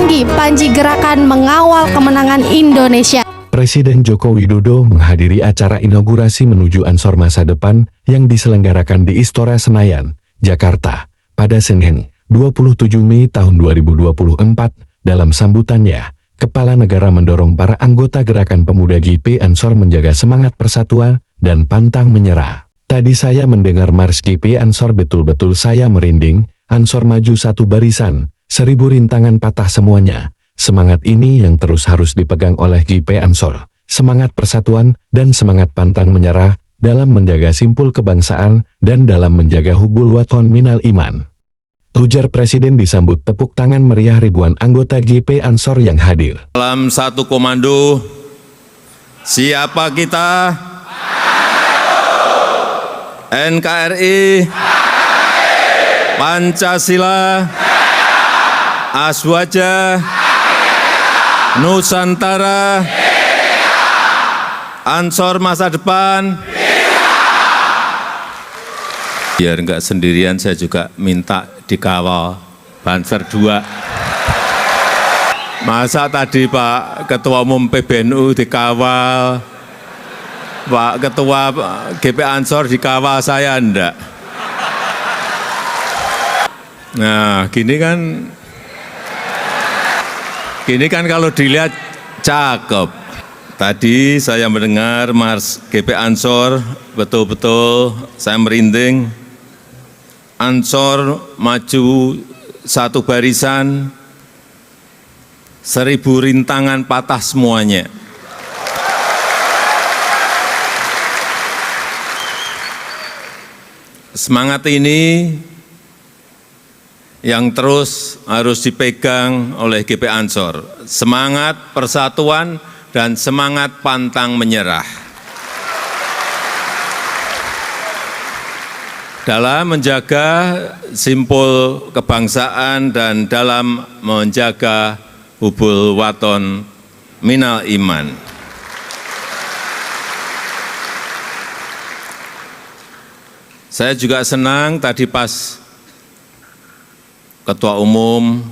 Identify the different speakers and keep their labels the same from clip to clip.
Speaker 1: Semanggi, Panji Gerakan mengawal kemenangan Indonesia.
Speaker 2: Presiden Joko Widodo menghadiri acara inaugurasi menuju Ansor Masa Depan yang diselenggarakan di Istora Senayan, Jakarta, pada Senin, 27 Mei tahun 2024. Dalam sambutannya, Kepala Negara mendorong para anggota Gerakan Pemuda GP Ansor menjaga semangat persatuan dan pantang menyerah. Tadi saya mendengar Mars GP Ansor, betul-betul saya merinding. Ansor maju satu barisan, 1000 rintangan patah semuanya. Semangat ini yang terus harus dipegang oleh GP Ansor. Semangat persatuan dan semangat pantang menyerah dalam menjaga simpul kebangsaan dan dalam menjaga hubul waton minal iman. Ujar Presiden disambut tepuk tangan meriah ribuan anggota GP Ansor yang hadir.
Speaker 3: Dalam satu komando, siapa kita? NKRI, Pancasila, Aswaja, Nusantara, Ansor Masa Depan. Biar enggak sendirian, saya juga minta dikawal Banser 2. Masa tadi Pak Ketua Umum PBNU dikawal, Pak Ketua GP Ansor dikawal, saya enggak. Nah, gini kan kalau dilihat cakep. Tadi saya mendengar Mars GP Ansor, betul-betul saya merinding. Ansor maju satu barisan, 1000 rintangan patah semuanya. Semangat ini yang terus harus dipegang oleh GP Ansor. Semangat persatuan dan semangat pantang menyerah. Dalam menjaga simpul kebangsaan dan dalam menjaga hubul waton minal iman. Saya juga senang tadi pas Ketua Umum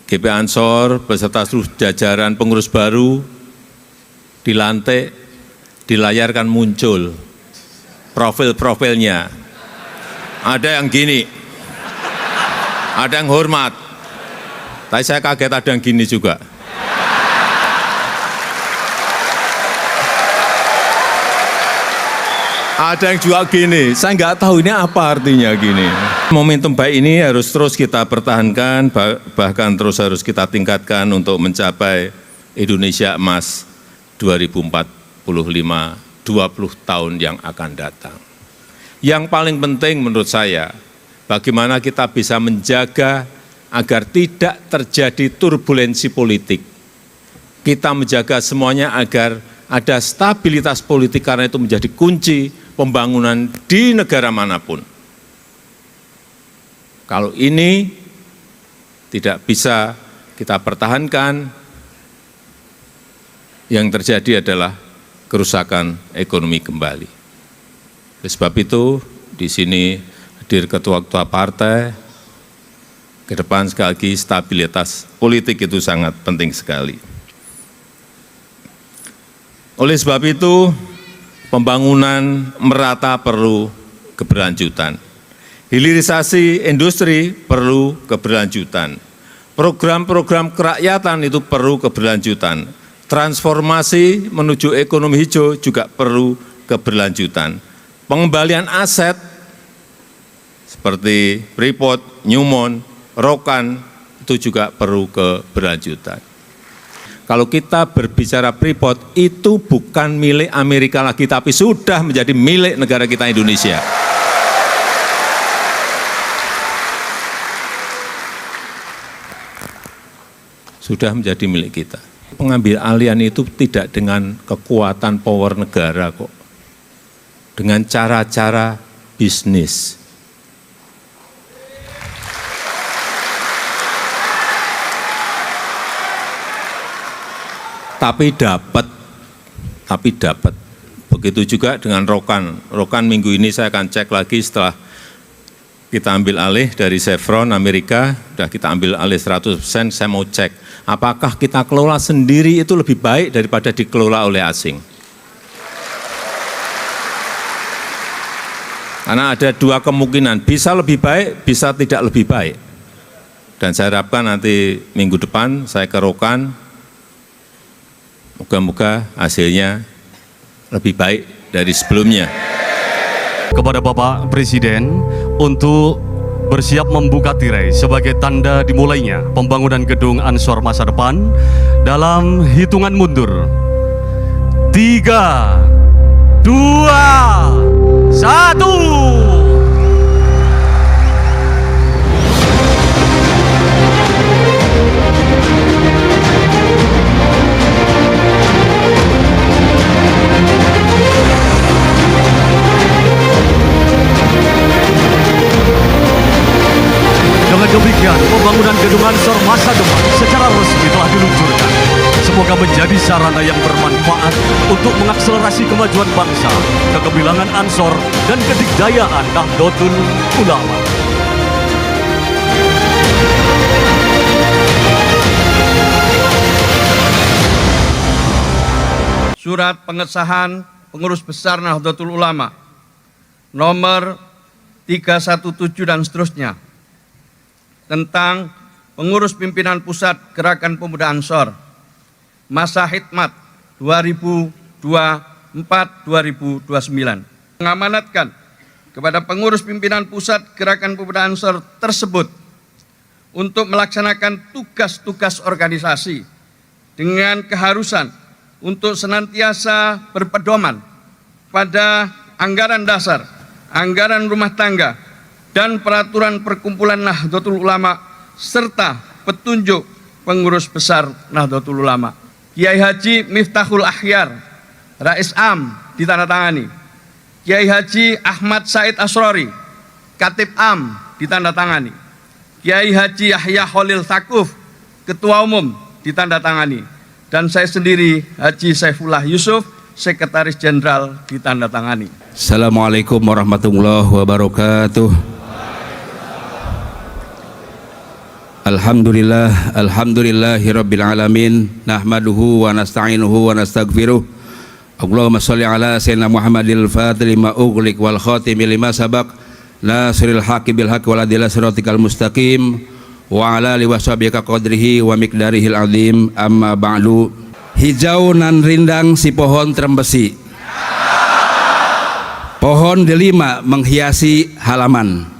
Speaker 3: GP Ansor beserta seluruh jajaran pengurus baru dilantik, dilayarkan muncul profil-profilnya. Ada yang gini, ada yang hormat, tapi saya kaget ada yang gini juga. Ada yang juga gini, saya nggak tahu ini apa artinya gini. Momentum baik ini harus terus kita pertahankan, bahkan terus harus kita tingkatkan untuk mencapai Indonesia Emas 2045, 20 tahun yang akan datang. Yang paling penting menurut saya, bagaimana kita bisa menjaga agar tidak terjadi turbulensi politik. Kita menjaga semuanya agar ada stabilitas politik, karena itu menjadi kunci pembangunan di negara manapun. Kalau ini tidak bisa kita pertahankan, yang terjadi adalah kerusakan ekonomi kembali. Oleh sebab itu, di sini hadir ketua-ketua partai, ke depan sekali lagi stabilitas politik itu sangat penting sekali. Oleh sebab itu, pembangunan merata perlu keberlanjutan. Hilirisasi industri perlu keberlanjutan. Program-program kerakyatan itu perlu keberlanjutan. Transformasi menuju ekonomi hijau juga perlu keberlanjutan. Pengembalian aset seperti Freeport, Newmont, Rokan itu juga perlu keberlanjutan. Kalau kita berbicara Freeport, itu bukan milik Amerika lagi, tapi sudah menjadi milik negara kita Indonesia. Sudah menjadi milik kita. Pengambil alihan itu tidak dengan kekuatan power negara kok. Dengan cara-cara bisnis. Tapi dapat. Begitu juga dengan Rokan. Rokan minggu ini saya akan cek lagi setelah kita ambil alih dari Chevron Amerika, sudah kita ambil alih 100%, saya mau cek, apakah kita kelola sendiri itu lebih baik daripada dikelola oleh asing. Karena ada dua kemungkinan, bisa lebih baik, bisa tidak lebih baik. Dan saya harapkan nanti minggu depan saya kerokan, moga-moga hasilnya lebih baik dari sebelumnya.
Speaker 4: Kepada Bapak Presiden untuk bersiap membuka tirai sebagai tanda dimulainya pembangunan gedung Ansor masa depan dalam hitungan mundur. 3, 2, 1. Dengan demikian, pembangunan gedung Ansor masa depan secara resmi telah diluncurkan. Semoga menjadi sarana yang bermanfaat untuk mengakselerasi kemajuan bangsa, kegemilangan Ansor, dan kedikdayaan Nahdlatul Ulama.
Speaker 5: Surat pengesahan Pengurus Besar Nahdlatul Ulama nomor 317 dan seterusnya tentang pengurus pimpinan pusat Gerakan Pemuda Ansor masa khidmat 2024-2029 mengamanatkan kepada pengurus pimpinan pusat Gerakan Pemuda Ansor tersebut untuk melaksanakan tugas-tugas organisasi dengan keharusan untuk senantiasa berpedoman pada anggaran dasar, anggaran rumah tangga, dan peraturan perkumpulan Nahdlatul Ulama serta petunjuk pengurus besar Nahdlatul Ulama. Kiai Haji Miftahul Akhyar, Rais Am ditandatangani. Kiai Haji Ahmad Said Asrori, Katib Am ditandatangani. Kiai Haji Yahya Khalil Sakuf, Ketua Umum ditandatangani. Dan saya sendiri Haji Saifullah Yusuf, Sekretaris Jenderal ditandatangani.
Speaker 6: Assalamualaikum warahmatullahi wabarakatuh. Alhamdulillahirabbil alamin, nahmaduhu wa nasta'inuhu wa nastaghfiruh. Allahumma shalli ala sayyidina Muhammadil fatihil lima ughliq wal khatimi lima sabaq, nasiril haqqi bil haqqi wal adli siratal mustaqim, wa ala alihi washabihi qadrihi wa miqdarihil azim. Amma ba'du. Hijau nan rindang si pohon trembesi, pohon delima menghiasi halaman.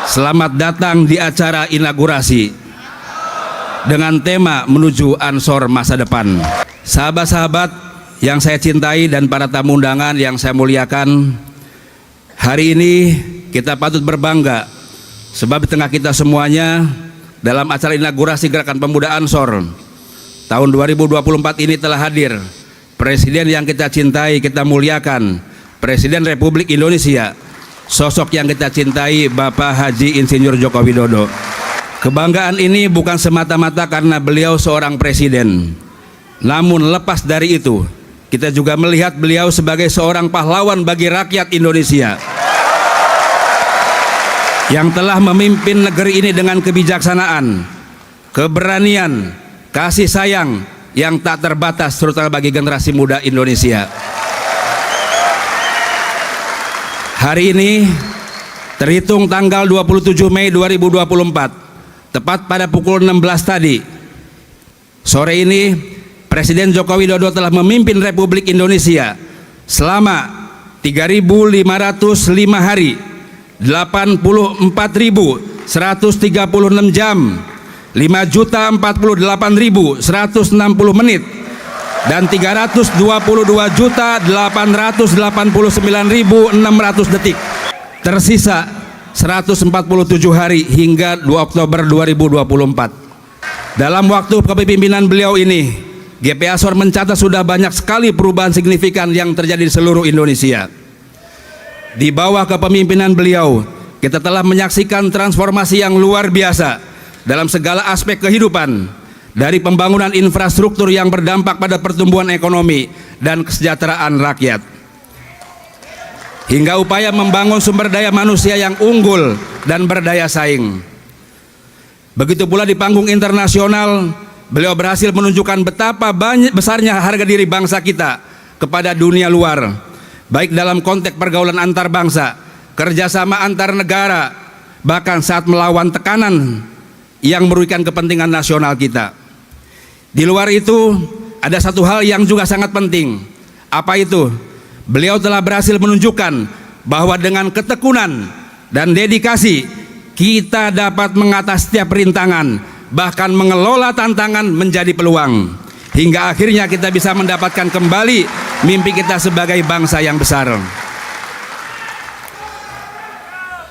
Speaker 6: Selamat datang di acara inaugurasi dengan tema menuju Ansor masa depan. Sahabat-sahabat yang saya cintai dan para tamu undangan yang saya muliakan, hari ini kita patut berbangga sebab di tengah kita semuanya dalam acara inaugurasi Gerakan Pemuda Ansor tahun 2024 ini telah hadir Presiden yang kita cintai, kita muliakan, Presiden Republik Indonesia, sosok yang kita cintai, Bapak Haji Insinyur Joko Widodo. Kebanggaan ini bukan semata-mata karena beliau seorang presiden, namun lepas dari itu kita juga melihat beliau sebagai seorang pahlawan bagi rakyat Indonesia yang telah memimpin negeri ini dengan kebijaksanaan, keberanian, kasih sayang yang tak terbatas, terutama bagi generasi muda Indonesia. Hari ini terhitung tanggal 27 Mei 2024, tepat pada pukul 16 tadi sore ini, Presiden Joko Widodo telah memimpin Republik Indonesia selama 3.505 hari, 84.136 jam, 5.048.160 menit, dan 322.889.600 detik. Tersisa 147 hari hingga 2 Oktober 2024. Dalam waktu kepemimpinan beliau ini, GP Ansor mencatat sudah banyak sekali perubahan signifikan yang terjadi di seluruh Indonesia. Di bawah kepemimpinan beliau, kita telah menyaksikan transformasi yang luar biasa dalam segala aspek kehidupan, dari pembangunan infrastruktur yang berdampak pada pertumbuhan ekonomi dan kesejahteraan rakyat, hingga upaya membangun sumber daya manusia yang unggul dan berdaya saing. Begitu pula di panggung internasional, beliau berhasil menunjukkan betapa besarnya harga diri bangsa kita kepada dunia luar, baik dalam konteks pergaulan antar bangsa, kerjasama antar negara, bahkan saat melawan tekanan yang merugikan kepentingan nasional kita. Di luar itu, ada satu hal yang juga sangat penting. Apa itu? Beliau telah berhasil menunjukkan bahwa dengan ketekunan dan dedikasi kita dapat mengatasi setiap rintangan, bahkan mengelola tantangan menjadi peluang, hingga akhirnya kita bisa mendapatkan kembali mimpi kita sebagai bangsa yang besar.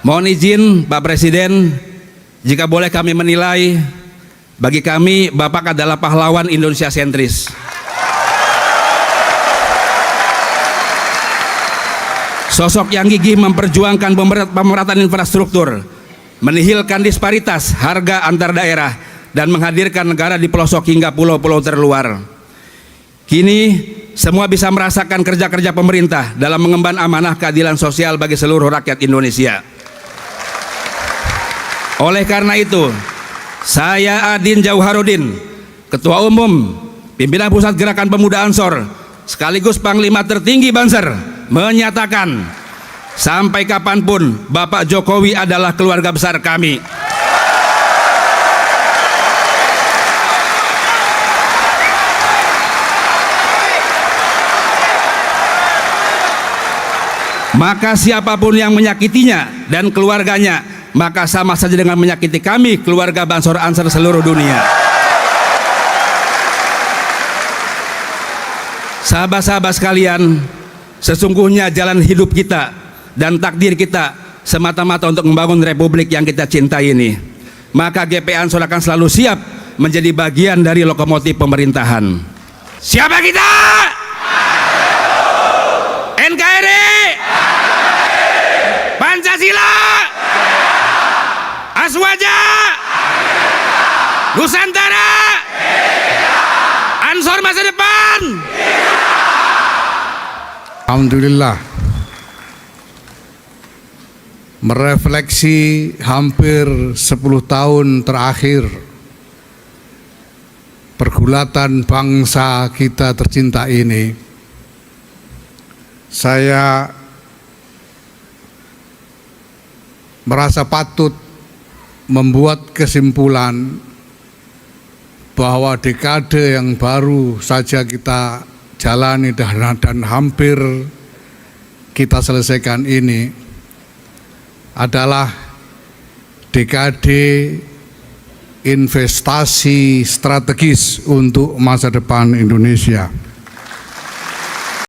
Speaker 6: Mohon izin Pak Presiden, jika boleh kami menilai, bagi kami Bapak adalah pahlawan Indonesia sentris. Sosok yang gigih memperjuangkan pemerataan infrastruktur, menihilkan disparitas harga antar daerah, dan menghadirkan negara di pelosok hingga pulau-pulau terluar. Kini semua bisa merasakan kerja-kerja pemerintah dalam mengemban amanah keadilan sosial bagi seluruh rakyat Indonesia. Oleh karena itu, saya Adin Jauharudin, Ketua Umum Pimpinan Pusat Gerakan Pemuda Ansor sekaligus Panglima Tertinggi Banser, menyatakan sampai kapanpun Bapak Jokowi adalah keluarga besar kami. Maka siapapun yang menyakitinya dan keluarganya, maka sama saja dengan menyakiti kami, keluarga Bansor Ansor seluruh dunia. Sahabat-sahabat sekalian, sesungguhnya jalan hidup kita dan takdir kita semata-mata untuk membangun republik yang kita cintai ini. Maka GP Ansor akan selalu siap menjadi bagian dari lokomotif pemerintahan. Siapa kita? NKRI, Pancasila, Aswaja, Nusantara, Ansor masa depan.
Speaker 7: Alhamdulillah, merefleksi hampir 10 tahun terakhir pergulatan bangsa kita tercinta ini, saya merasa patut membuat kesimpulan bahwa dekade yang baru saja kita jalani dan hampir kita selesaikan ini adalah dekade investasi strategis untuk masa depan Indonesia.